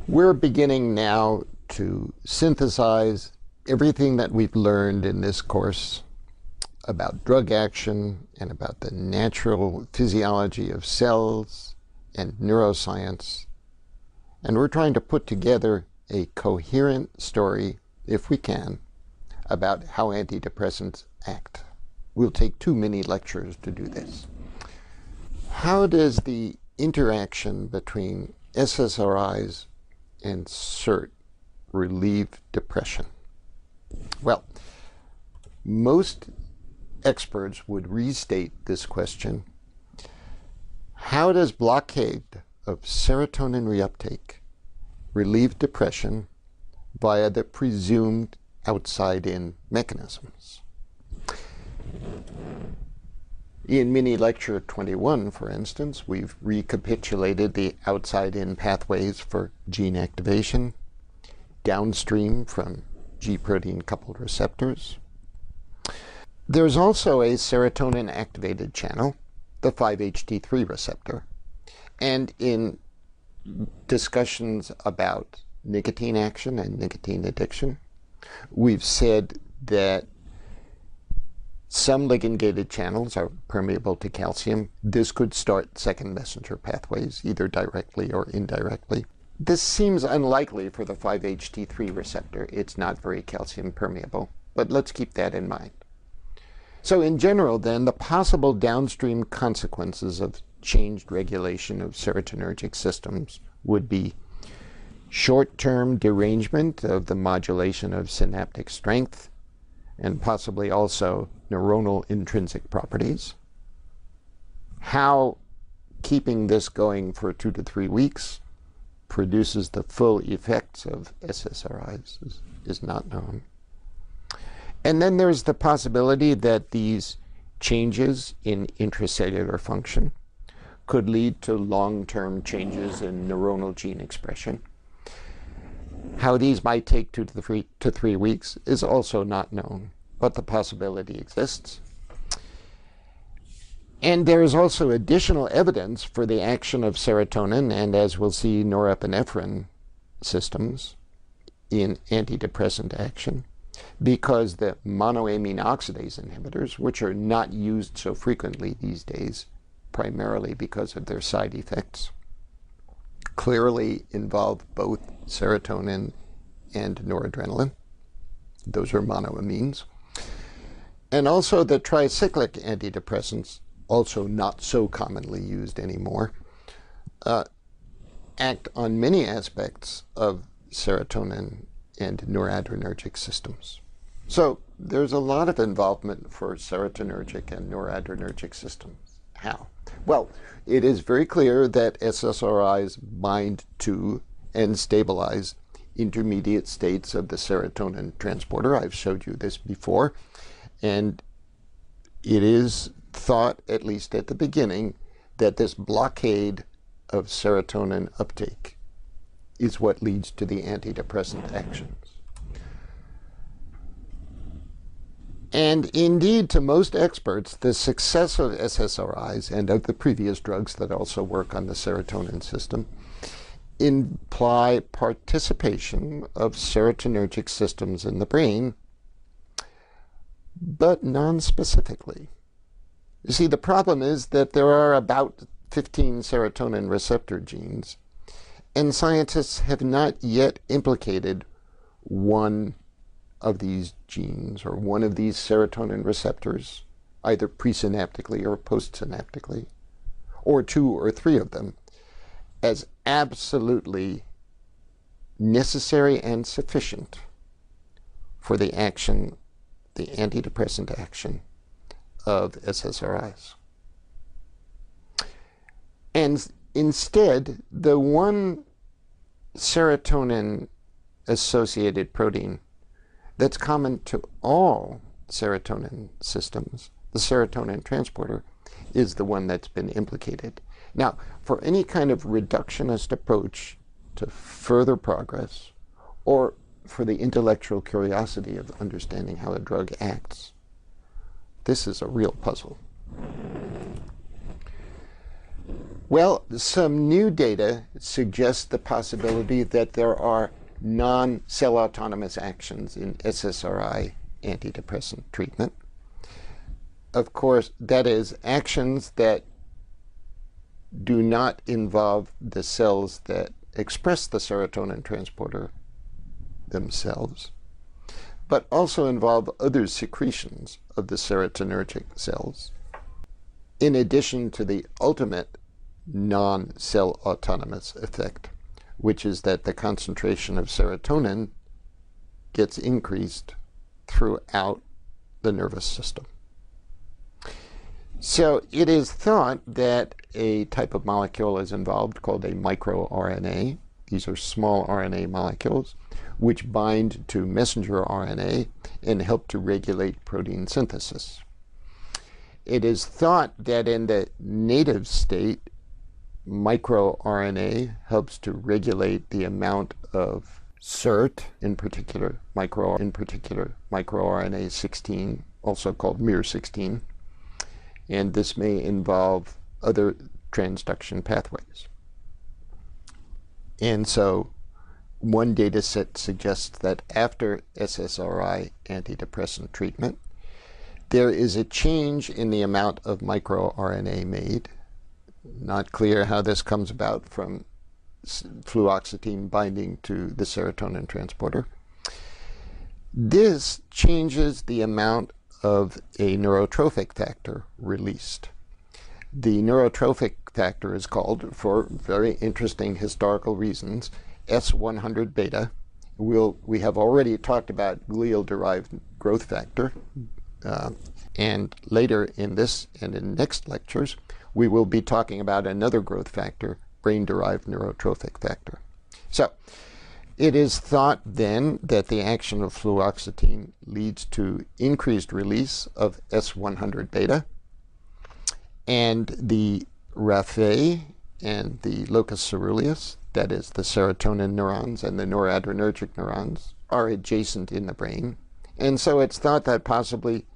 We're beginning now to synthesize everything that we've learned in this course about drug action and about the natural physiology of cells and neuroscience. And we're trying to put together a coherent story, if we can, about how antidepressants act. We'll take 2 mini lectures to do this. How does the interaction between SSRIs and CERT relieve depression? Well, most experts would restate this question. How does blockade of serotonin reuptake relieve depression via the presumed outside-in mechanisms? In mini lecture 21, for instance, we've recapitulated the outside-in pathways for gene activation, downstream from G-protein coupled receptors. There's also a serotonin-activated channel, the 5-HT3 receptor. And in discussions about nicotine action and nicotine addiction, we've said that some ligand-gated channels are permeable to calcium. This could start second messenger pathways, either directly or indirectly. This seems unlikely for the 5-HT3 receptor. It's not very calcium permeable, but let's keep that in mind. So in general, then, the possible downstream consequences of changed regulation of serotonergic systems would be short-term derangement of the modulation of synaptic strength, and possibly also neuronal intrinsic properties. How keeping this going for 2 to 3 weeks produces the full effects of SSRIs is not known. And then there's the possibility that these changes in intracellular function could lead to long-term changes in neuronal gene expression. How these might take 2 to 3 weeks is also not known, but the possibility exists. And there is also additional evidence for the action of serotonin and, as we'll see, norepinephrine systems in antidepressant action, because the monoamine oxidase inhibitors, which are not used so frequently these days, primarily because of their side effects, clearly involve both serotonin and noradrenaline. Those are monoamines. And also the tricyclic antidepressants, also not so commonly used anymore, act on many aspects of serotonin and noradrenergic systems. So there's a lot of involvement for serotonergic and noradrenergic systems. How? Well, it is very clear that SSRIs bind to and stabilize intermediate states of the serotonin transporter. I've showed you this before. And it is thought, at least at the beginning, that this blockade of serotonin uptake is what leads to the antidepressant actions. And indeed, to most experts, the success of SSRIs and of the previous drugs that also work on the serotonin system imply participation of serotonergic systems in the brain, but non-specifically. You see, the problem is that there are about 15 serotonin receptor genes, and scientists have not yet implicated one of these genes or one of these serotonin receptors, either presynaptically or postsynaptically, or 2 or 3 of them, as absolutely necessary and sufficient for the action, the antidepressant action of SSRIs. And instead, the one serotonin-associated protein that's common to all serotonin systems, the serotonin transporter, is the one that's been implicated. Now, for any kind of reductionist approach to further progress, or for the intellectual curiosity of understanding how a drug acts, this is a real puzzle. Well, some new data suggests the possibility that there are non-cell autonomous actions in SSRI antidepressant treatment. Of course, that is, actions that do not involve the cells that express the serotonin transporter themselves, but also involve other secretions of the serotonergic cells, in addition to the ultimate non-cell autonomous effect, which is that the concentration of serotonin gets increased throughout the nervous system. So it is thought that a type of molecule is involved called a microRNA. These are small RNA molecules which bind to messenger RNA and help to regulate protein synthesis. It is thought that in the native state, microRNA helps to regulate the amount of SERT, in particular microRNA 16, also called miR16, and this may involve other transduction pathways. And so one data set suggests that after SSRI antidepressant treatment, there is a change in the amount of microRNA made. Not clear how this comes about from fluoxetine binding to the serotonin transporter. This changes the amount of a neurotrophic factor released. The neurotrophic factor is called, for very interesting historical reasons, S100 beta. We have already talked about glial-derived growth factor, and later in this and in next lectures, we will be talking about another growth factor, brain-derived neurotrophic factor. So it is thought then that the action of fluoxetine leads to increased release of S100 beta, and the raphe and the locus ceruleus, that is the serotonin neurons and the noradrenergic neurons, are adjacent in the brain. And so it's thought that possibly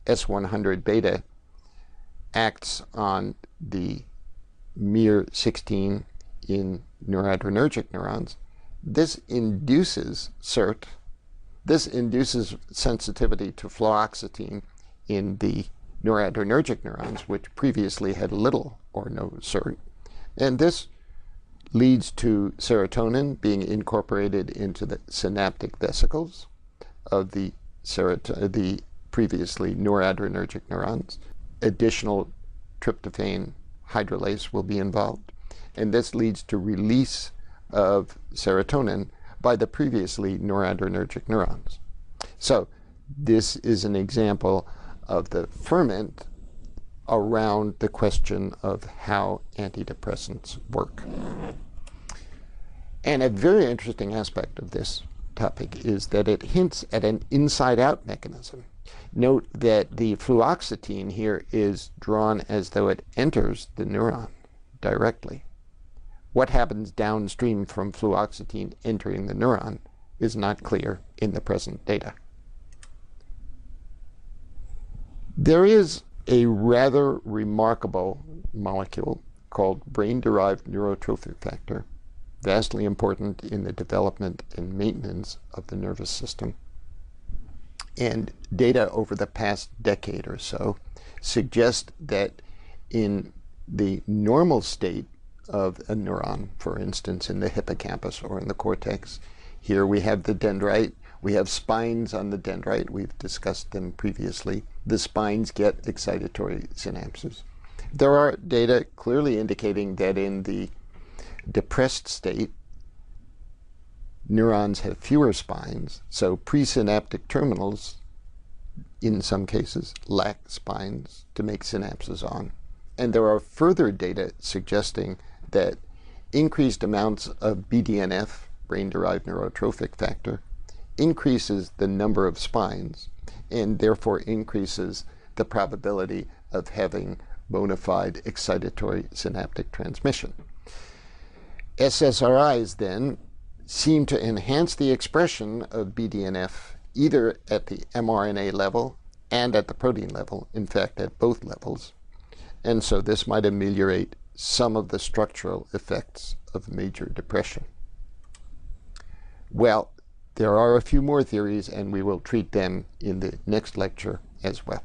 S100 beta acts on the miR16 in noradrenergic neurons. This induces SERT. This induces sensitivity to fluoxetine in the noradrenergic neurons, which previously had little or no SERT. And this leads to serotonin being incorporated into the synaptic vesicles of the previously noradrenergic neurons. Additional tryptophan hydrolase will be involved, and this leads to release of serotonin by the previously noradrenergic neurons. So this is an example of the ferment around the question of how antidepressants work. And a very interesting aspect of this topic is that it hints at an inside-out mechanism. Note that the fluoxetine here is drawn as though it enters the neuron directly. What happens downstream from fluoxetine entering the neuron is not clear in the present data. There is a rather remarkable molecule called brain-derived neurotrophic factor, vastly important in the development and maintenance of the nervous system. And data over the past decade or so suggest that in the normal state of a neuron, for instance, in the hippocampus or in the cortex, here we have the dendrite. We have spines on the dendrite. We've discussed them previously. The spines get excitatory synapses. There are data clearly indicating that in the depressed state, neurons have fewer spines, so presynaptic terminals, in some cases, lack spines to make synapses on. And there are further data suggesting that increased amounts of BDNF, brain-derived neurotrophic factor, increases the number of spines and therefore increases the probability of having bona fide excitatory synaptic transmission. SSRIs then seem to enhance the expression of BDNF either at the mRNA level and at the protein level, in fact at both levels. And so this might ameliorate some of the structural effects of major depression. Well, there are a few more theories, and we will treat them in the next lecture as well.